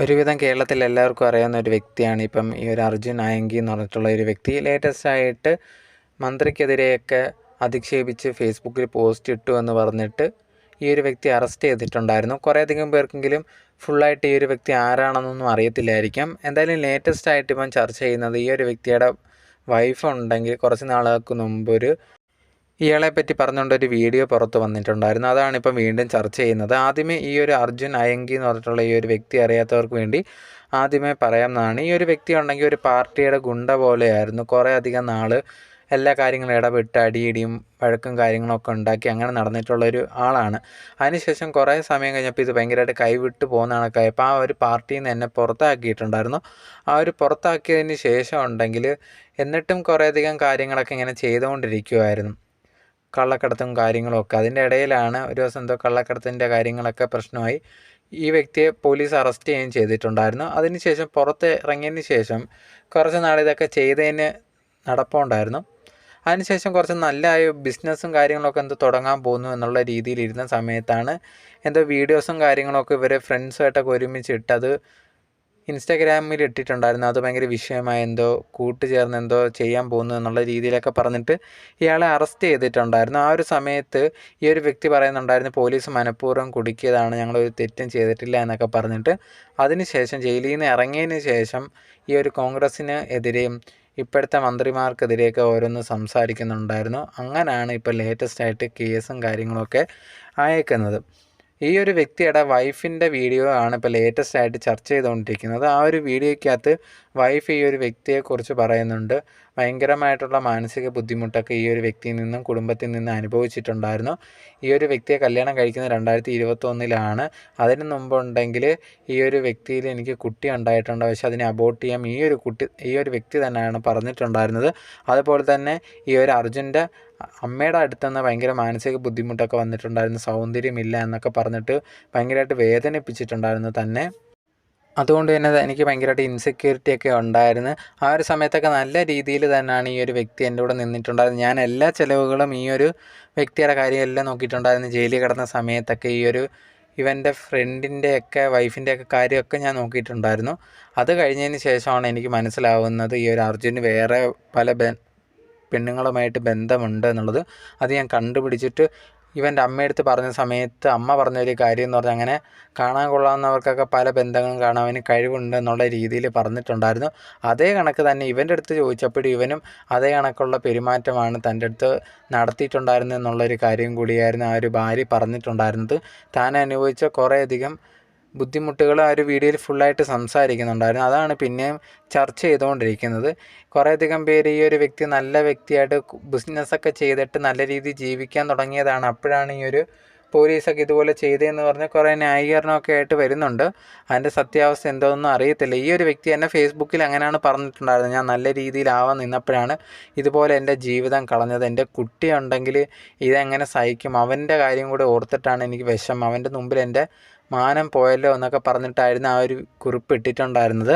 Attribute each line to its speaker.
Speaker 1: ഒരുവിധം കേരളത്തിൽ എല്ലാവർക്കും അറിയാവുന്ന ഒരു വ്യക്തിയാണ് ഇപ്പം ഈ ഒരു അർജുൻ ആയങ്കി എന്ന് പറഞ്ഞിട്ടുള്ള ഒരു വ്യക്തി. ലേറ്റസ്റ്റ് ആയിട്ട് മന്ത്രിക്കെതിരെയൊക്കെ അധിക്ഷേപിച്ച് ഫേസ്ബുക്കിൽ പോസ്റ്റ് ഇട്ടു എന്ന് പറഞ്ഞിട്ട് ഈ ഒരു വ്യക്തി അറസ്റ്റ് ചെയ്തിട്ടുണ്ടായിരുന്നു. കുറേയധികം പേർക്കെങ്കിലും ഫുള്ളായിട്ട് ഈ ഒരു വ്യക്തി ആരാണെന്നൊന്നും അറിയത്തില്ലായിരിക്കാം. എന്തായാലും ലേറ്റസ്റ്റ് ആയിട്ട് ഇപ്പം ചർച്ച ചെയ്യുന്നത് ഈ ഒരു വ്യക്തിയുടെ വൈഫ് ഉണ്ടെങ്കിൽ കുറച്ച് നാളുകൾക്ക് മുമ്പ് ഇയാളെപ്പറ്റി പറഞ്ഞുകൊണ്ടൊരു വീഡിയോ പുറത്ത് വന്നിട്ടുണ്ടായിരുന്നു. അതാണ് ഇപ്പം വീണ്ടും ചർച്ച ചെയ്യുന്നത്. ആദ്യമേ ഈ ഒരു അർജുൻ അയങ്കി എന്ന് പറഞ്ഞിട്ടുള്ള ഈ ഒരു വ്യക്തി അറിയാത്തവർക്ക് വേണ്ടി ആദ്യമേ പറയാവുന്നതാണ്. ഈ ഒരു വ്യക്തി ഉണ്ടെങ്കിൽ ഒരു പാർട്ടിയുടെ ഗുണ്ട പോലെയായിരുന്നു. കുറേ അധികം നാൾ എല്ലാ കാര്യങ്ങളും ഇടപെട്ട് അടിയിടിയും വഴക്കും കാര്യങ്ങളൊക്കെ ഉണ്ടാക്കി അങ്ങനെ നടന്നിട്ടുള്ളൊരു ആളാണ്. അതിനുശേഷം കുറേ സമയം കഴിഞ്ഞപ്പോൾ ഇത് ഭയങ്കരമായിട്ട് കൈവിട്ട് പോകുന്ന കണക്കായപ്പോൾ ആ ഒരു പാർട്ടിയിൽ നിന്ന് എന്നെ പുറത്താക്കിയിട്ടുണ്ടായിരുന്നു. ആ ഒരു പുറത്താക്കിയതിന് ശേഷം ഉണ്ടെങ്കിൽ എന്നിട്ടും കുറേയധികം കാര്യങ്ങളൊക്കെ ഇങ്ങനെ ചെയ്തുകൊണ്ടിരിക്കുമായിരുന്നു. കള്ളക്കടത്തും കാര്യങ്ങളൊക്കെ. അതിൻ്റെ ഇടയിലാണ് ഒരു ദിവസം എന്തോ കള്ളക്കടത്തിൻ്റെ കാര്യങ്ങളൊക്കെ പ്രശ്നമായി ഈ വ്യക്തിയെ പോലീസ് അറസ്റ്റ് ചെയ്യുകയും ചെയ്തിട്ടുണ്ടായിരുന്നു. അതിനുശേഷം പുറത്ത് ഇറങ്ങിയതിന് ശേഷം കുറച്ച് നാൾ ഇതൊക്കെ ചെയ്തതിന് നടപ്പുണ്ടായിരുന്നു. അതിനുശേഷം കുറച്ച് നല്ല ബിസിനസ്സും കാര്യങ്ങളൊക്കെ എന്തോ തുടങ്ങാൻ പോകുന്നു എന്നുള്ള രീതിയിലിരുന്ന സമയത്താണ് എന്തോ വീഡിയോസും കാര്യങ്ങളൊക്കെ ഇവരെ ഫ്രണ്ട്സുമായിട്ടൊക്കെ ഒരുമിച്ചിട്ടത് ഇൻസ്റ്റാഗ്രാമിൽ ഇട്ടിട്ടുണ്ടായിരുന്നു. അത് ഭയങ്കര വിഷയമായി എന്തോ കൂട്ടുചേർന്ന് എന്തോ ചെയ്യാൻ പോകുന്നു എന്നുള്ള രീതിയിലൊക്കെ പറഞ്ഞിട്ട് ഇയാളെ അറസ്റ്റ് ചെയ്തിട്ടുണ്ടായിരുന്നു. ആ ഒരു സമയത്ത് ഈ ഒരു വ്യക്തി പറയുന്നുണ്ടായിരുന്നു പോലീസ് മനഃപൂർവ്വം കുടുക്കിയതാണ്, ഞങ്ങളൊരു തെറ്റും ചെയ്തിട്ടില്ല എന്നൊക്കെ പറഞ്ഞിട്ട്. അതിനുശേഷം ജയിലിൽ നിന്ന് ഇറങ്ങിയതിന് ശേഷം ഈ ഒരു കോൺഗ്രസ്സിന് എതിരെയും ഇപ്പോഴത്തെ മന്ത്രിമാർക്കെതിരെയൊക്കെ ഓരോന്ന് സംസാരിക്കുന്നുണ്ടായിരുന്നു. അങ്ങനെയാണ് ഇപ്പോൾ ലേറ്റസ്റ്റ് ആയിട്ട് കേസും കാര്യങ്ങളൊക്കെ അയക്കുന്നത്. ഈ ഒരു വ്യക്തിയുടെ വൈഫിൻ്റെ വീഡിയോ ആണ് ഇപ്പോൾ ലേറ്റസ്റ്റ് ആയിട്ട് ചർച്ച ചെയ്തുകൊണ്ടിരിക്കുന്നത്. ആ ഒരു വീഡിയോയ്ക്കകത്ത് വൈഫ് ഈ ഒരു വ്യക്തിയെക്കുറിച്ച് പറയുന്നുണ്ട്. ഭയങ്കരമായിട്ടുള്ള മാനസിക ബുദ്ധിമുട്ടൊക്കെ ഈ ഒരു വ്യക്തിയിൽ നിന്നും കുടുംബത്തിൽ നിന്നും അനുഭവിച്ചിട്ടുണ്ടായിരുന്നു. ഈ ഒരു വ്യക്തിയെ കല്യാണം കഴിക്കുന്നത് 2021 അതിന് മുമ്പുണ്ടെങ്കിൽ ഈ ഒരു വ്യക്തിയിൽ എനിക്ക് കുട്ടി ഉണ്ടായിട്ടുണ്ട്, പക്ഷെ അതിനെ അബോർട്ട് ചെയ്യാം ഈ ഒരു വ്യക്തി തന്നെയാണ് പറഞ്ഞിട്ടുണ്ടായിരുന്നത്. അതുപോലെ തന്നെ ഈ ഒരു അർജുൻ്റെ അമ്മയുടെ അടുത്തുനിന്ന് ഭയങ്കര മാനസിക ബുദ്ധിമുട്ടൊക്കെ വന്നിട്ടുണ്ടായിരുന്നു. സൗന്ദര്യമില്ല എന്നൊക്കെ പറഞ്ഞിട്ട് ഭയങ്കരമായിട്ട് വേദനിപ്പിച്ചിട്ടുണ്ടായിരുന്നു തന്നെ. അതുകൊണ്ട് തന്നെ എനിക്ക് ഭയങ്കരമായിട്ട് ഇൻസെക്യൂരിറ്റി ഒക്കെ ഉണ്ടായിരുന്നു. ആ ഒരു സമയത്തൊക്കെ നല്ല രീതിയിൽ തന്നെയാണ് ഈ ഒരു വ്യക്തി എൻ്റെ കൂടെ നിന്നിട്ടുണ്ടായിരുന്നത്. ഞാൻ എല്ലാ ചിലവുകളും ഈ ഒരു വ്യക്തിയുടെ കാര്യമെല്ലാം നോക്കിയിട്ടുണ്ടായിരുന്നു. ജയിലിൽ കിടന്ന സമയത്തൊക്കെ ഇവൻ്റെ ഫ്രണ്ടിൻ്റെയൊക്കെ വൈഫിൻ്റെയൊക്കെ കാര്യമൊക്കെ ഞാൻ നോക്കിയിട്ടുണ്ടായിരുന്നു. അത് കഴിഞ്ഞതിന് ശേഷമാണ് എനിക്ക് മനസ്സിലാവുന്നത് ഈ ഒരു അർജുന് വേറെ പല പെണ്ണുങ്ങളുമായിട്ട് ബന്ധമുണ്ട് എന്നുള്ളത്. അത് ഞാൻ കണ്ടുപിടിച്ചിട്ട് ഇവൻ്റെ അമ്മയടുത്ത് പറഞ്ഞ സമയത്ത് അമ്മ പറഞ്ഞൊരു കാര്യം എന്ന് പറഞ്ഞാൽ അങ്ങനെ കാണാൻ കൊള്ളാവുന്നവർക്കൊക്കെ പല ബന്ധങ്ങളും കാണാൻ അവന് കഴിവുണ്ട് എന്നുള്ള രീതിയിൽ പറഞ്ഞിട്ടുണ്ടായിരുന്നു. അതേ കണക്ക് തന്നെ ഇവൻ്റെ അടുത്ത് ചോദിച്ചപ്പോഴും ഇവനും അതേ കണക്കുള്ള പെരുമാറ്റമാണ് തൻ്റെ അടുത്ത് നടത്തിയിട്ടുണ്ടായിരുന്നു എന്നുള്ളൊരു കാര്യം കൂടിയായിരുന്നു ആ ഒരു ഭാര്യ പറഞ്ഞിട്ടുണ്ടായിരുന്നത്. താൻ അനുഭവിച്ച കുറേയധികം ബുദ്ധിമുട്ടുകൾ ആ ഒരു വീഡിയോയിൽ ഫുള്ളായിട്ട് സംസാരിക്കുന്നുണ്ടായിരുന്നു. അതാണ് പിന്നെയും ചർച്ച ചെയ്തുകൊണ്ടിരിക്കുന്നത്. കുറേയധികം പേര് ഈ ഒരു വ്യക്തി നല്ല വ്യക്തിയായിട്ട് ബിസിനസ്സൊക്കെ ചെയ്തിട്ട് നല്ല രീതിയിൽ ജീവിക്കാൻ തുടങ്ങിയതാണ്. അപ്പോഴാണ് ഈ ഒരു പോലീസൊക്കെ ഇതുപോലെ ചെയ്തതെന്ന് പറഞ്ഞ് കുറേ ന്യായീകരണമൊക്കെ ആയിട്ട് വരുന്നുണ്ട്. അതിൻ്റെ സത്യാവസ്ഥ എന്തോന്നും അറിയത്തില്ല. ഈ ഒരു വ്യക്തി തന്നെ ഫേസ്ബുക്കിൽ അങ്ങനെയാണ് പറഞ്ഞിട്ടുണ്ടായിരുന്നത്. ഞാൻ നല്ല രീതിയിലാവാൻ നിന്നപ്പോഴാണ് ഇതുപോലെ എൻ്റെ ജീവിതം കളഞ്ഞത്. എൻ്റെ കുട്ടിയുണ്ടെങ്കിൽ ഇതെങ്ങനെ സഹിക്കും, അവൻ്റെ കാര്യം കൂടെ ഓർത്തിട്ടാണ് എനിക്ക് വിഷമം, അവൻ്റെ മുമ്പിൽ എൻ്റെ മാനം പോയല്ലോ എന്നൊക്കെ പറഞ്ഞിട്ടായിരുന്നു ആ ഒരു കുറിപ്പ് ഇട്ടിട്ടുണ്ടായിരുന്നത്.